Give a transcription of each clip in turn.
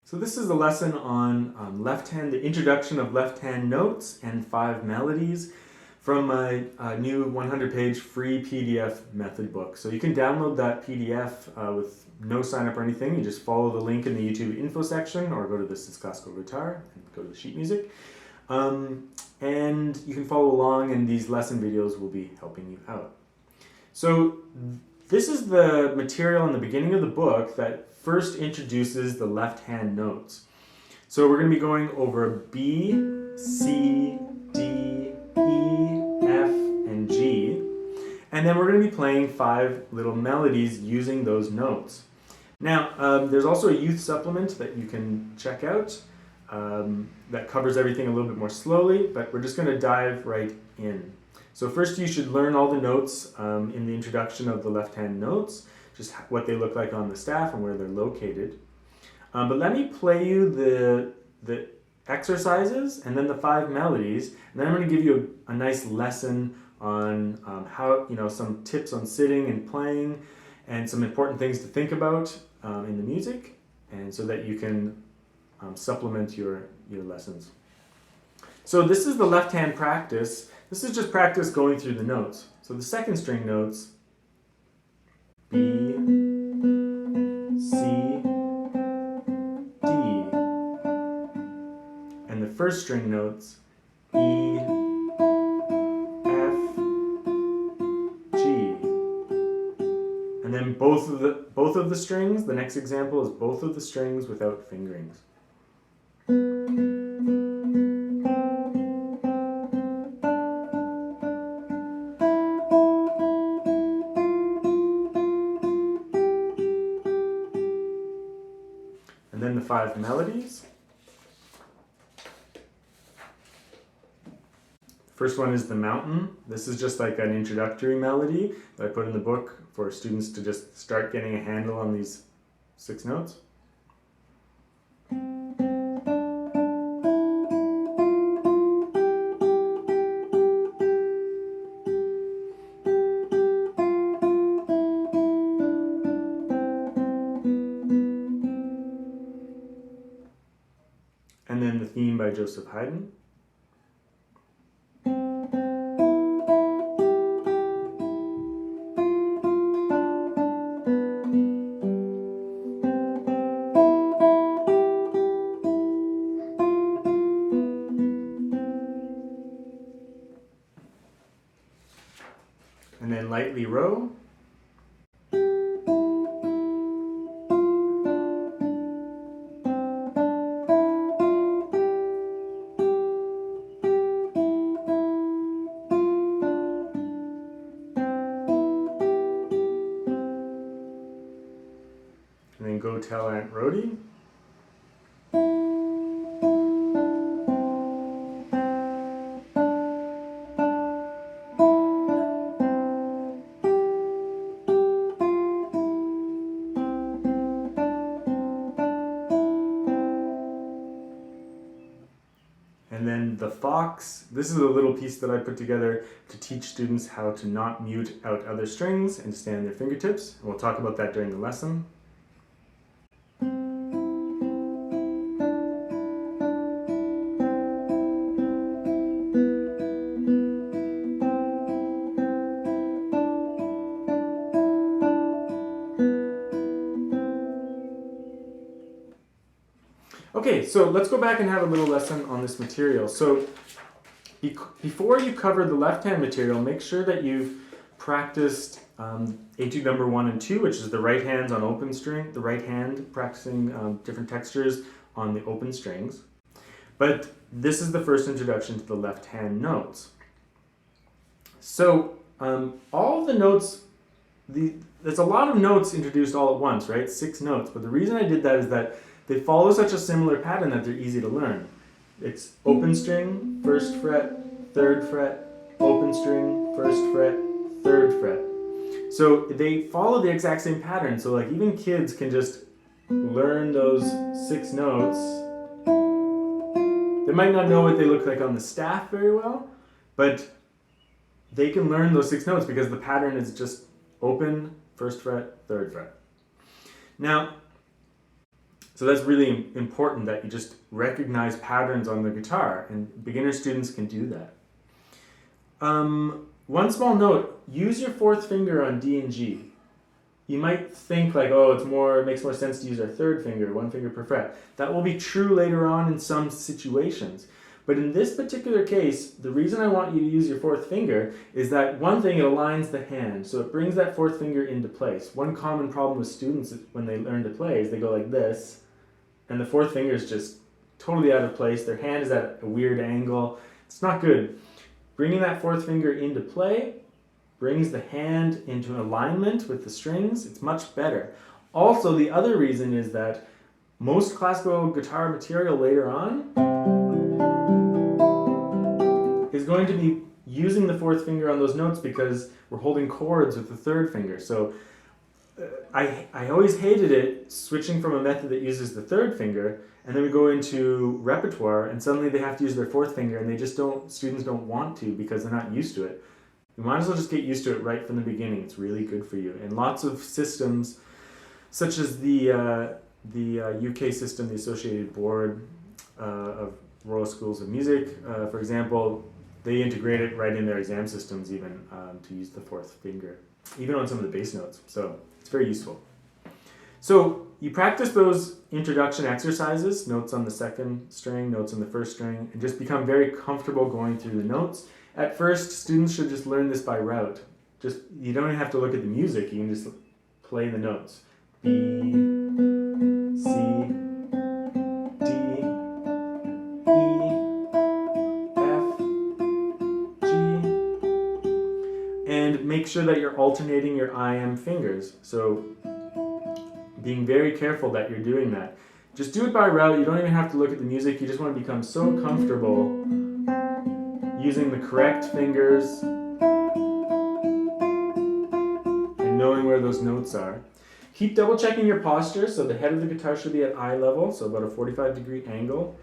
So this is a lesson on the introduction of left-hand notes and 5 melodies from my new 100-page free PDF method book. So you can download that PDF with no sign up or anything. You just follow the link in the YouTube info section or go to This is Classical Guitar and go to the sheet music. And you can follow along, and these lesson videos will be helping you out. So this is the material in the beginning of the book that first introduces the left-hand notes. So we're going to be going over B, C, D, E, F, and G. And then we're going to be playing 5 little melodies using those notes. Now, there's also a youth supplement that you can check out that covers everything a little bit more slowly, but we're just going to dive right in. So first you should learn all the notes in the introduction of the left-hand notes, just what they look like on the staff and where they're located. But let me play you the exercises and then the 5 melodies, and then I'm going to give you a nice lesson on how, some tips on sitting and playing and some important things to think about in the music, and so that you can supplement your lessons. So this is the left-hand practice. This is just practice going through the notes. So the second string notes, B, C, D. And the first string notes, E, F, G. And then both of the strings, the next example is both of the strings without fingerings. And then the 5 melodies. First one is The Mountain. This is just like an introductory melody that I put in the book for students to just start getting a handle on these 6 notes. And then the Theme by Joseph Haydn. And then Lightly Row. And then Go Tell Aunt Rhody. And then The Fox. This is a little piece that I put together to teach students how to not mute out other strings and to stay on their fingertips. And we'll talk about that during the lesson. Okay, so let's go back and have a little lesson on this material. So before you cover the left-hand material, make sure that you've practiced etude number 1 and 2, which is the right hands on open string, the right hand practicing different textures on the open strings. But this is the first introduction to the left-hand notes. So all the notes, there's a lot of notes introduced all at once, right? 6 notes. But the reason I did that is that they follow such a similar pattern that they're easy to learn. It's open string, 1st fret, 3rd fret, open string, 1st fret, 3rd fret. So they follow the exact same pattern. So like even kids can just learn those 6 notes. They might not know what they look like on the staff very well, but they can learn those 6 notes because the pattern is just open, 1st fret, 3rd fret. Now, So that's really important that you just recognize patterns on the guitar, and beginner students can do that. One small note, use your fourth finger on D and G. You might think like, oh, it makes more sense to use our third finger, one finger per fret. That will be true later on in some situations. But in this particular case, the reason I want you to use your fourth finger is that one thing, it aligns the hand. So it brings that fourth finger into place. One common problem with students when they learn to play is they go like this, and the fourth finger is just totally out of place. Their hand is at a weird angle. It's not good. Bringing that fourth finger into play brings the hand into alignment with the strings. It's much better. Also, the other reason is that most classical guitar material later on is going to be using the fourth finger on those notes because we're holding chords with the third finger. So I always hated it switching from a method that uses the third finger, and then we go into repertoire and suddenly they have to use their fourth finger, and students don't want to because they're not used to it. You might as well just get used to it right from the beginning. It's really good for you. And lots of systems, such as the UK system, the Associated Board of Royal Schools of Music, for example, they integrate it right in their exam systems even to use the fourth finger, even on some of the bass notes. So it's very useful. So you practice those introduction exercises, notes on the second string, notes on the first string, and just become very comfortable going through the notes. At first, students should just learn this by rote. You don't even have to look at the music, you can just play the notes. B, C, D, E, F, G, and make sure that you're alternating your IM fingers. So being very careful that you're doing that. Just do it by rote. You don't even have to look at the music. You just want to become so comfortable using the correct fingers and knowing where those notes are. Keep double checking your posture. So the head of the guitar should be at eye level, so about a 45-degree angle.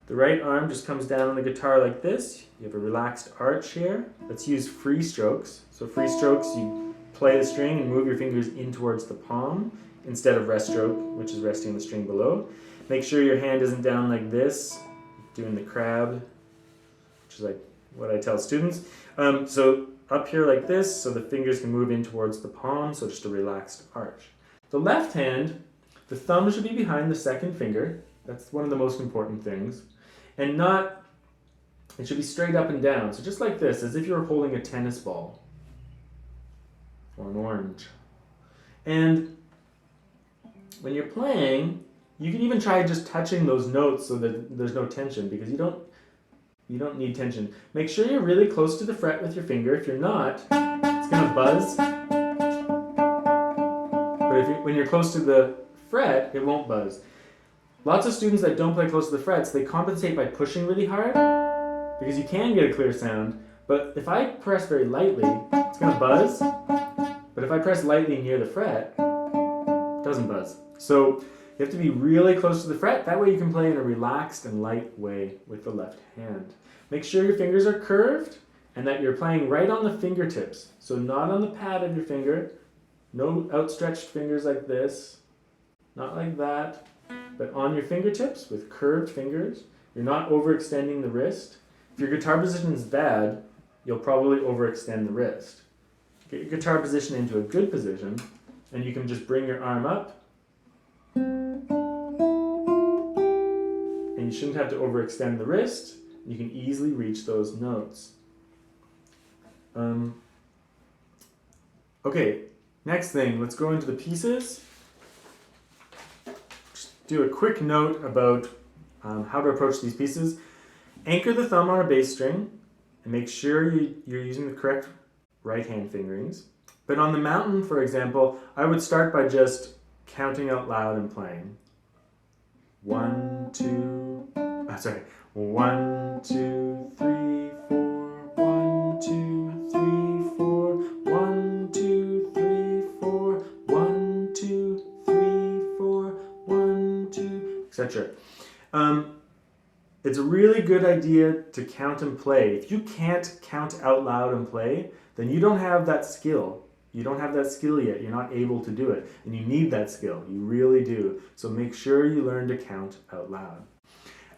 The right arm just comes down on the guitar like this. You have a relaxed arch here. Let's use free strokes. So free strokes, you play the string and move your fingers in towards the palm instead of rest stroke, which is resting on the string below. Make sure your hand isn't down like this, doing the crab, which is like what I tell students. So up here like this, so the fingers can move in towards the palm, so just a relaxed arch. The left hand, the thumb should be behind the second finger. That's one of the most important things. And it should be straight up and down. So just like this, as if you were holding a tennis ball or an orange. And when you're playing, you can even try just touching those notes so that there's no tension, because you don't need tension. Make sure you're really close to the fret with your finger. If you're not, it's going to buzz. But when you're close to the fret, it won't buzz. Lots of students that don't play close to the frets, they compensate by pushing really hard, because you can get a clear sound. But if I press very lightly, it's going to buzz. But if I press lightly near the fret, it doesn't buzz. So you have to be really close to the fret. That way you can play in a relaxed and light way with the left hand. Make sure your fingers are curved and that you're playing right on the fingertips. So not on the pad of your finger. No outstretched fingers like this. Not like that. But on your fingertips with curved fingers. You're not overextending the wrist. If your guitar position is bad, you'll probably overextend the wrist. Get your guitar position into a good position, and you can just bring your arm up. And you shouldn't have to overextend the wrist. You can easily reach those notes. Okay, next thing, let's go into the pieces. Just do a quick note about how to approach these pieces. Anchor the thumb on a bass string and make sure you're using the correct right hand fingerings. But on the mountain, for example, I would start by just counting out loud and playing. 1, 2, 1, 2, 3, 4, 1, 2, 3, 4, 1, 2, 3, 4, 1, 2, 3, 4, 1, 2, etc. It's a really good idea to count and play. If you can't count out loud and play, then you don't have that skill. you don't have that skill yet. You're not able to do it. And you need that skill. You really do. So make sure you learn to count out loud.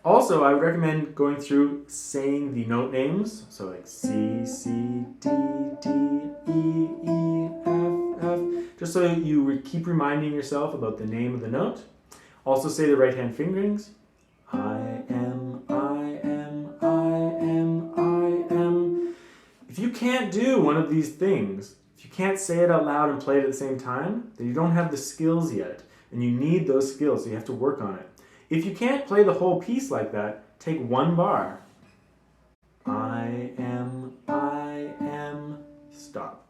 Also, I would recommend going through saying the note names. So like C, C, D, D, E, E, F, F. Just so you keep reminding yourself about the name of the note. Also say the right hand fingerings. I am, I am, I am, I am. If you can't do one of these things, if you can't say it out loud and play it at the same time, then you don't have the skills yet. And you need those skills, so you have to work on it. If you can't play the whole piece like that, take one bar. I am, stop.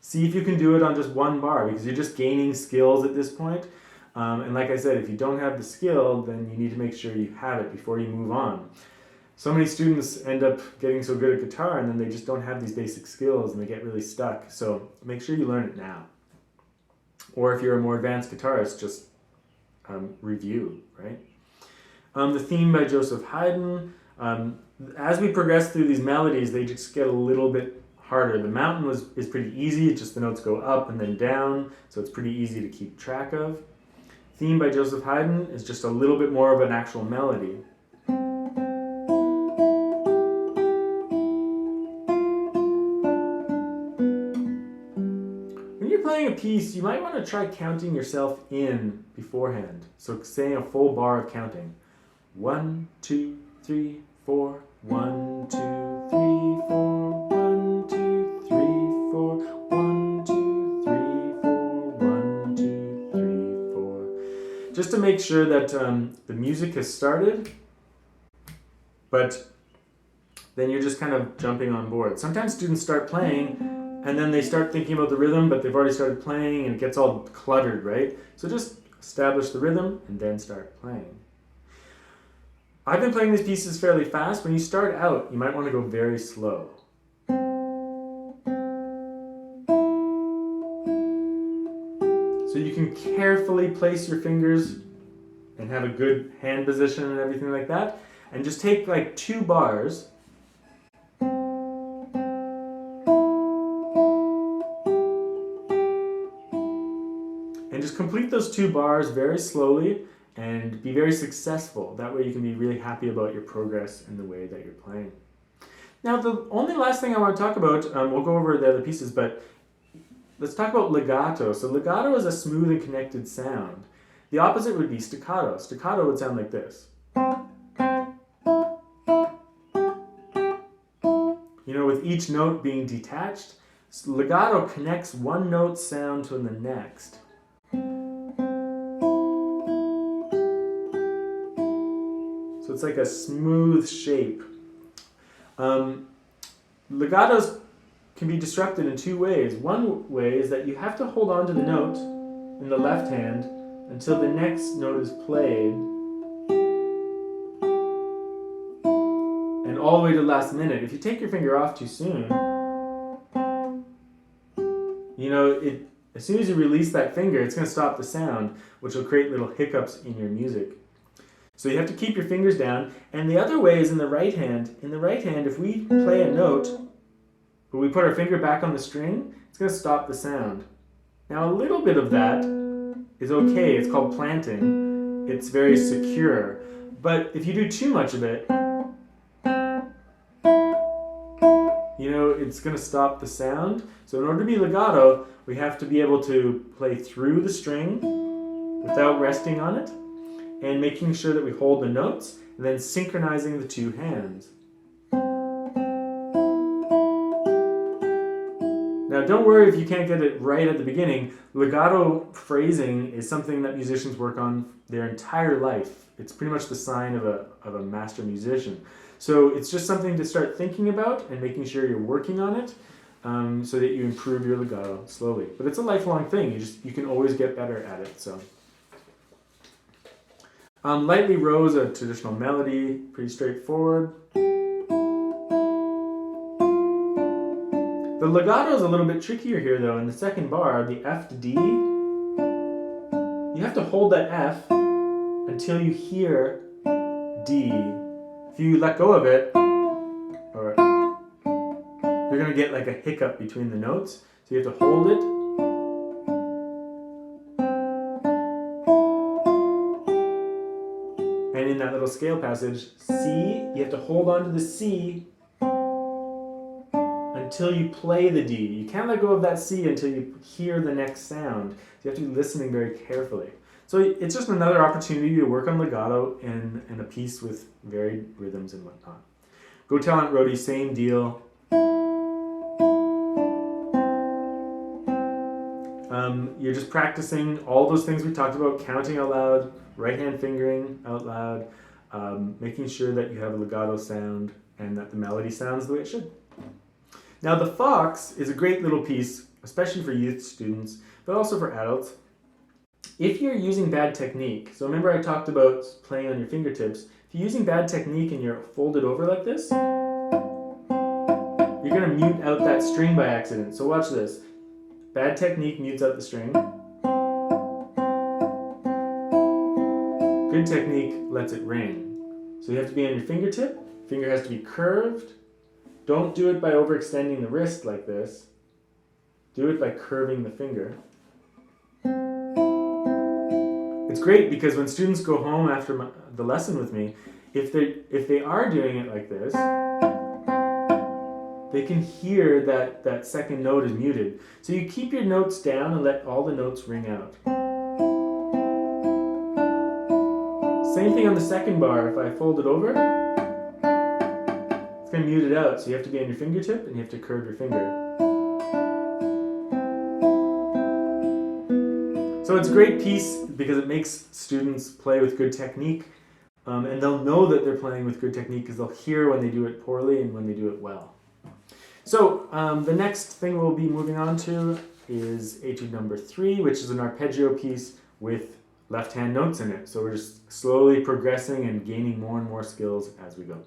See if you can do it on just one bar, because you're just gaining skills at this point. And like I said, if you don't have the skill, then you need to make sure you have it before you move on. So many students end up getting so good at guitar and then they just don't have these basic skills and they get really stuck. So make sure you learn it now. Or if you're a more advanced guitarist, just review, right? The theme by Joseph Haydn. As we progress through these melodies, they just get a little bit harder. The mountain is pretty easy. It's just the notes go up and then down, so it's pretty easy to keep track of. Theme by Joseph Haydn is just a little bit more of an actual melody. When you're playing a piece, you might want to try counting yourself in beforehand. So saying a full bar of counting. 1, 2, 3, 4. 1, 2, 3, 4. 1, 2, 3, 4. 1, 2, 3, 4. 1, 2, 3, 4. Just to make sure that the music has started, but then you're just kind of jumping on board. Sometimes students start playing and then they start thinking about the rhythm, but they've already started playing and it gets all cluttered, right? So just establish the rhythm and then start playing. I've been playing these pieces fairly fast. When you start out, you might want to go very slow. So you can carefully place your fingers and have a good hand position and everything like that. And just take like 2 bars. And just complete those 2 bars very slowly and be very successful. That way you can be really happy about your progress and the way that you're playing. Now the only last thing I want to talk about, we'll go over the other pieces, but let's talk about legato. So legato is a smooth and connected sound. The opposite would be staccato. Staccato would sound like this. You know, with each note being detached, legato connects one note sound to the next. So it's like a smooth shape. Legatos can be disrupted in 2 ways. One way is that you have to hold on to the note in the left hand until the next note is played, and all the way to the last minute. If you take your finger off too soon, you know, as soon as you release that finger, it's going to stop the sound, which will create little hiccups in your music. So you have to keep your fingers down. And the other way is in the right hand. In the right hand, if we play a note, but we put our finger back on the string, it's going to stop the sound. Now a little bit of that is okay. It's called planting. It's very secure. But if you do too much of it, you know, it's going to stop the sound. So in order to be legato, we have to be able to play through the string without resting on it, and making sure that we hold the notes, and then synchronizing the 2 hands. Now don't worry if you can't get it right at the beginning. Legato phrasing is something that musicians work on their entire life. It's pretty much the sign of a master musician. So it's just something to start thinking about and making sure you're working on it, so that you improve your legato slowly. But it's a lifelong thing. You can always get better at it. So. Lightly Rose, a traditional melody, pretty straightforward. The legato is a little bit trickier here though. In the second bar, the F to D, you have to hold that F until you hear D. If you let go of it, you're going to get like a hiccup between the notes. So So you have to hold it. And in that little scale passage, C, you have to hold on to the C until you play the D. You can't let go of that C until you hear the next sound. You have to be listening very carefully. So it's just another opportunity to work on legato in a piece with varied rhythms and whatnot. Go tell Aunt Rhody, same deal. You're just practicing all those things we talked about, counting out loud, right hand fingering out loud, making sure that you have a legato sound and that the melody sounds the way it should. Now the Fox is a great little piece, especially for youth students, but also for adults. If you're using bad technique, so remember I talked about playing on your fingertips, if you're using bad technique and you're folded over like this, you're going to mute out that string by accident. So watch this. Bad technique mutes out the string. Good technique lets it ring. So you have to be on your fingertip. Finger has to be curved. Don't do it by overextending the wrist like this. Do it by curving the finger. It's great because when students go home after the lesson with me, if they are doing it like this, they can hear that second note is muted. So you keep your notes down and let all the notes ring out. Same thing on the second bar. If I fold it over, it's going to mute it out. So you have to be on your fingertip and you have to curve your finger. So it's a great piece because it makes students play with good technique. And they'll know that they're playing with good technique because they'll hear when they do it poorly and when they do it well. So the next thing we'll be moving on to is Etude number 3, which is an arpeggio piece with left-hand notes in it. So we're just slowly progressing and gaining more and more skills as we go.